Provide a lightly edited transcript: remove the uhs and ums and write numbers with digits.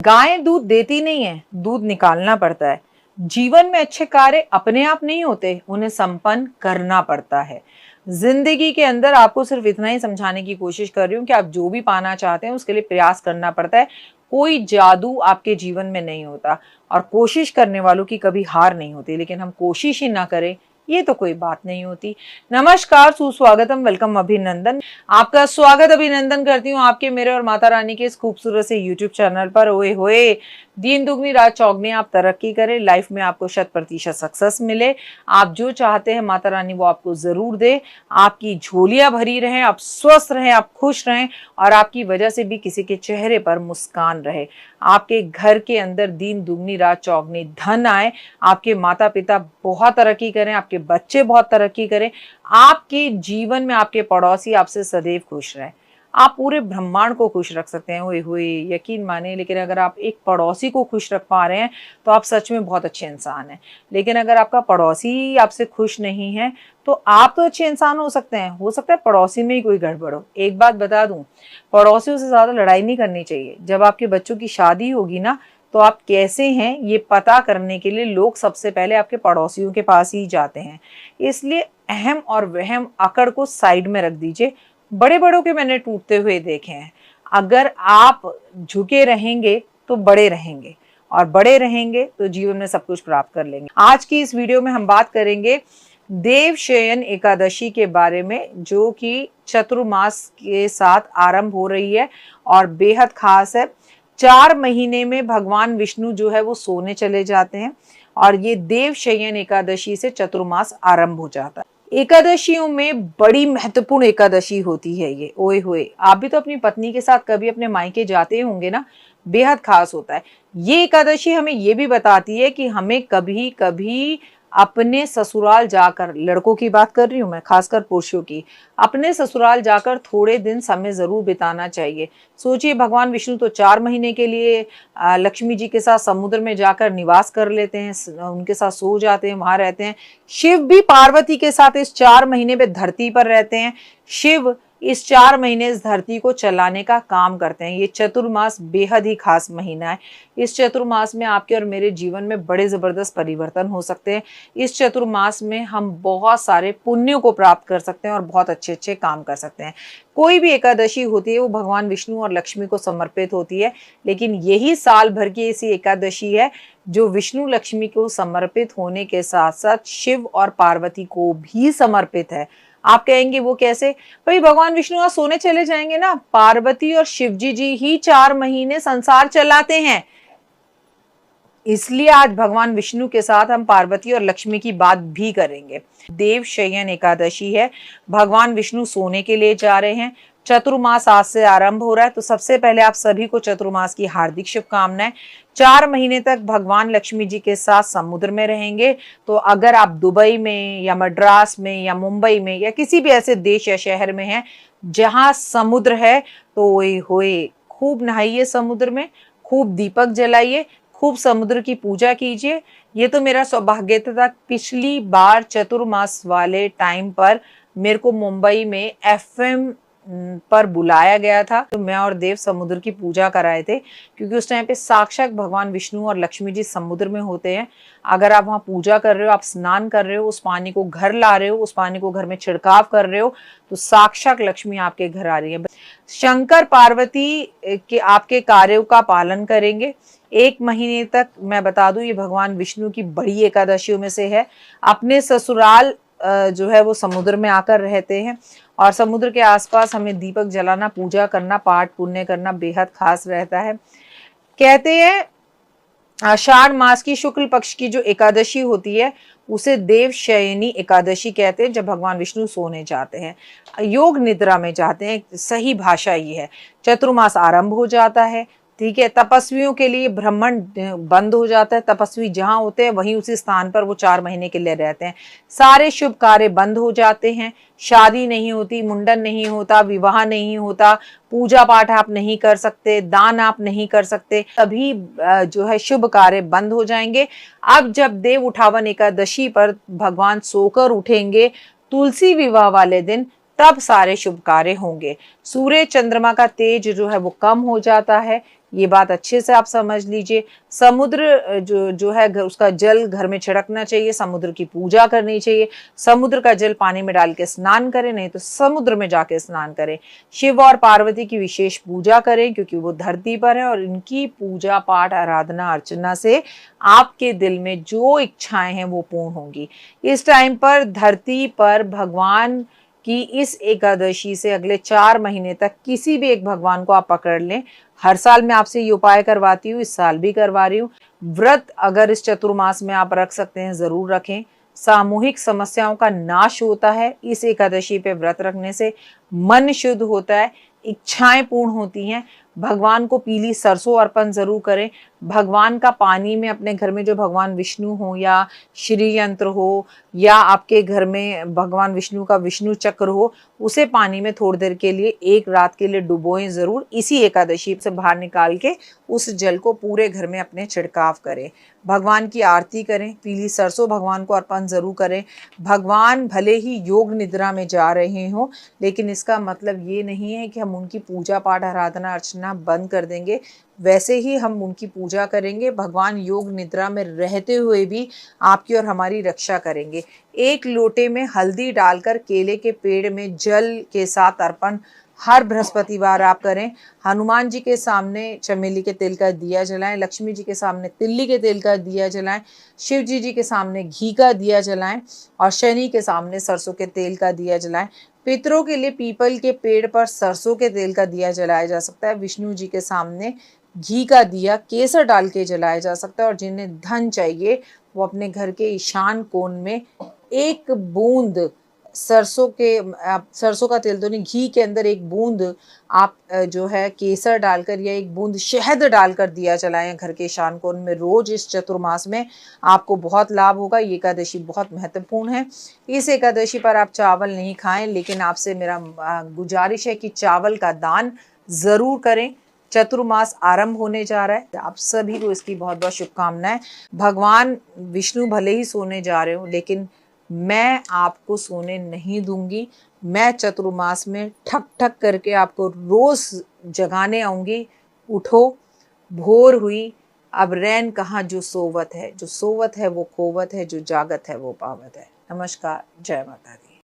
गाय दूध देती नहीं है, दूध निकालना पड़ता है। जीवन में अच्छे कार्य अपने आप नहीं होते, उन्हें संपन्न करना पड़ता है। जिंदगी के अंदर आपको सिर्फ इतना ही समझाने की कोशिश कर रही हूँ कि आप जो भी पाना चाहते हैं उसके लिए प्रयास करना पड़ता है। कोई जादू आपके जीवन में नहीं होता और कोशिश करने वालों की कभी हार नहीं होती, लेकिन हम कोशिश ही ना करें ये तो कोई बात नहीं होती। नमस्कार, सुस्वागतम, वेलकम, अभिनंदन। आपका स्वागत अभिनंदन करती हूँ आपके, मेरे और माता रानी के इस खूबसूरत से यूट्यूब चैनल पर। ओए होए, दिन दुगनी रात चौगनी, आप तरक्की करें, लाइफ में आपको 100% सक्सेस मिले। आप जो चाहते हैं माता रानी वो आपको जरूर दे। आपकी झोलियां भरी रहें, आप स्वस्थ रहें, आप खुश रहें और आपकी वजह से भी किसी के चेहरे पर मुस्कान रहे। आपके घर के अंदर दिन दुगनी रात चौगनी धन आए, आपके माता पिता बहुत तरक्की करें, आपके बच्चे बहुत तरक्की करें, आपके जीवन में आपके पड़ोसी आपसे सदैव खुश रहें। आप पूरे ब्रह्मांड को खुश रख सकते हैं, हुए हुए यकीन माने, लेकिन अगर आप एक पड़ोसी को खुश रख पा रहे हैं तो आप सच में बहुत अच्छे इंसान हैं। लेकिन अगर आपका पड़ोसी आपसे खुश नहीं है तो आप तो अच्छे इंसान हो सकते हैं, हो सकता है पड़ोसी में ही कोई गड़बड़ हो। एक बात बता दूं, पड़ोसियों से ज्यादा लड़ाई नहीं करनी चाहिए। जब आपके बच्चों की शादी होगी ना, तो आप कैसे हैं ये पता करने के लिए लोग सबसे पहले आपके पड़ोसियों के पास ही जाते हैं। इसलिए अहम और वहम अकड़ को साइड में रख दीजिए। बड़े बड़ों के मैंने टूटते हुए देखे हैं। अगर आप झुके रहेंगे तो बड़े रहेंगे और बड़े रहेंगे तो जीवन में सब कुछ प्राप्त कर लेंगे। आज की इस वीडियो में हम बात करेंगे देवशयन एकादशी के बारे में, जो कि चतुर्मास के साथ आरंभ हो रही है और बेहद खास है। 4 महीने में भगवान विष्णु जो है वो सोने चले जाते हैं और ये देवशयन एकादशी से चतुर्मास आरंभ हो जाता है। एकादशियों में बड़ी महत्वपूर्ण एकादशी होती है ये। ओए होए, आप भी तो अपनी पत्नी के साथ कभी अपने मायके जाते होंगे ना, बेहद खास होता है। ये एकादशी हमें ये भी बताती है कि हमें कभी कभी अपने ससुराल जाकर, लड़कों की बात कर रही हूं मैं, खासकर पुरुषों की, अपने ससुराल जाकर थोड़े दिन समय जरूर बिताना चाहिए। सोचिए, भगवान विष्णु तो 4 महीने के लिए लक्ष्मी जी के साथ समुद्र में जाकर निवास कर लेते हैं, उनके साथ सो जाते हैं, वहां रहते हैं। शिव भी पार्वती के साथ इस 4 महीने पे धरती पर रहते हैं। शिव इस 4 महीने इस धरती को चलाने का काम करते हैं। ये चतुर्मास बेहद ही खास महीना है। इस चतुर्मास में आपके और मेरे जीवन में बड़े जबरदस्त परिवर्तन हो सकते हैं। इस चतुर्मास में हम बहुत सारे पुण्यों को प्राप्त कर सकते हैं और बहुत अच्छे अच्छे काम कर सकते हैं। कोई भी एकादशी होती है वो भगवान विष्णु और लक्ष्मी को समर्पित होती है, लेकिन यही साल भर की ऐसी एकादशी है जो विष्णु लक्ष्मी को समर्पित होने के साथ साथ शिव और पार्वती को भी समर्पित है। आप कहेंगे वो कैसे? भाई, भगवान विष्णु आज सोने चले जाएंगे ना, पार्वती और शिवजी जी ही 4 महीने संसार चलाते हैं। इसलिए आज भगवान विष्णु के साथ हम पार्वती और लक्ष्मी की बात भी करेंगे। देवशयन एकादशी है, भगवान विष्णु सोने के लिए जा रहे हैं। चतुर्मास आज से आरंभ हो रहा है, तो सबसे पहले आप सभी को चतुर्मास की हार्दिक शुभकामनाएं। 4 महीने तक भगवान लक्ष्मी जी के साथ समुद्र में रहेंगे। तो अगर आप दुबई में या मद्रास में या मुंबई में या किसी भी ऐसे देश या शहर में हैं जहां समुद्र है, तो ओए होए, खूब नहाइए समुद्र में, खूब दीपक जलाइए, खूब समुद्र की पूजा कीजिए। ये तो मेरा सौभाग्य था, पिछली बार चतुर्मास वाले टाइम पर मेरे को मुंबई में FM पर बुलाया गया था, तो मैं और देव समुद्र की पूजा कराए थे, क्योंकि उस टाइम पे साक्षात भगवान विष्णु और लक्ष्मी जी समुद्र में होते हैं। अगर आप वहां पूजा कर रहे हो, आप स्नान कर रहे हो, उस पानी को घर ला रहे हो, उस पानी को घर में छिड़काव कर रहे हो, तो साक्षात लक्ष्मी आपके घर आ रही है। शंकर पार्वती के आपके कार्यों का पालन करेंगे 1 महीने तक। मैं बता दूं, ये भगवान विष्णु की बड़ी एकादशियों में से है। अपने ससुराल जो है वो समुद्र में आकर रहते हैं और समुद्र के आसपास हमें दीपक जलाना, पूजा करना, पाठ पुण्य करना बेहद खास रहता है। कहते हैं आषाढ़ मास की शुक्ल पक्ष की जो एकादशी होती है उसे देवशयनी एकादशी कहते हैं, जब भगवान विष्णु सोने जाते हैं, योग निद्रा में जाते हैं। सही भाषा ये है। चतुर्मास आरंभ हो जाता है, ठीक है। तपस्वियों के लिए ब्रह्मांड बंद हो जाता है। तपस्वी जहां होते हैं वहीं उसी स्थान पर वो 4 महीने के लिए रहते हैं। सारे शुभ कार्य बंद हो जाते हैं। शादी नहीं होती, मुंडन नहीं होता, विवाह नहीं होता, पूजा पाठ आप नहीं कर सकते, दान आप नहीं कर सकते, सभी जो है शुभ कार्य बंद हो जाएंगे। अब जब देव उठावन एकादशी पर भगवान सोकर उठेंगे, तुलसी विवाह वाले दिन, तब सारे शुभ कार्य होंगे। सूर्य चंद्रमा का तेज जो है वो कम हो जाता है, ये बात अच्छे से आप समझ लीजिए। समुद्र जो है उसका जल घर में छिड़कना चाहिए, समुद्र की पूजा करनी चाहिए, समुद्र का जल पानी में डाल के स्नान करें, नहीं तो समुद्र में जाके स्नान करें। शिव और पार्वती की विशेष पूजा करें क्योंकि वो धरती पर है और इनकी पूजा पाठ आराधना अर्चना से आपके दिल में जो इच्छाएं हैं वो पूर्ण होंगी। इस टाइम पर धरती पर भगवान कि इस एकादशी से अगले 4 महीने तक किसी भी एक भगवान को आप पकड़ लें। हर साल मैं आपसे ये उपाय करवाती हूँ, इस साल भी करवा रही हूँ। व्रत अगर इस चतुर्मास में आप रख सकते हैं जरूर रखें। सामूहिक समस्याओं का नाश होता है इस एकादशी पे व्रत रखने से। मन शुद्ध होता है, इच्छाएं पूर्ण होती हैं। भगवान को पीली सरसों अर्पण जरूर करें। भगवान का पानी में अपने घर में जो भगवान विष्णु हो या श्री यंत्र हो या आपके घर में भगवान विष्णु का विष्णु चक्र हो, उसे पानी में थोड़ी देर के लिए एक रात के लिए डुबोएं जरूर। इसी एकादशी से बाहर निकाल के उस जल को पूरे घर में अपने छिड़काव करें। भगवान की आरती करें, पीली सरसों भगवान को अर्पण जरूर करें। भगवान भले ही योग निद्रा में जा रहे हों, लेकिन इसका मतलब ये नहीं है कि हम उनकी पूजा पाठ आराधना अर्चना बंद कर देंगे। वैसे ही हम उनकी पूजा करेंगे। भगवान योग निद्रा में रहते हुए भी आपकी और हमारी रक्षा करेंगे। एक लोटे में हल्दी डालकर केले के पेड़ में जल के साथ अर्पण हर बृहस्पतिवार आप करें। हनुमान जी के सामने चमेली के तेल का दिया जलाएं, लक्ष्मी जी के सामने तिल्ली के तेल का दिया जलाएं, शिव जी के सामने घी का दिया जलाएं और शनि के सामने सरसों के तेल का दिया जलाएं। पितरों के लिए पीपल के पेड़ पर सरसों के तेल का दिया जलाया जा सकता है। विष्णु जी के सामने घी का दिया केसर डाल के जलाया जा सकता है। और जिन्हें धन चाहिए वो अपने घर के ईशान कोण में एक बूंद सरसों का तेल तो नहीं, घी के अंदर एक बूंद आप जो है केसर डालकर या एक बूंद शहद डालकर दिया जलाएं घर के ईशान कोण में रोज। इस चतुर्मास में आपको बहुत लाभ होगा। ये एकादशी बहुत महत्वपूर्ण है। इस एकादशी पर आप चावल नहीं खाएं, लेकिन आपसे मेरा गुजारिश है कि चावल का दान जरूर करें। चतुर्मास आरंभ होने जा रहा है। आप सभी को इसकी बहुत बहुत शुभकामनाएं। भगवान विष्णु भले ही सोने जा रहे हो, लेकिन मैं आपको सोने नहीं दूंगी। मैं चतुर्मास में ठक ठक करके आपको रोज जगाने आऊंगी। उठो, भोर हुई, अब रैन कहाँ जो सोवत है। जो सोवत है वो खोवत है, जो जागत है वो पावत है। नमस्कार, जय माता दी।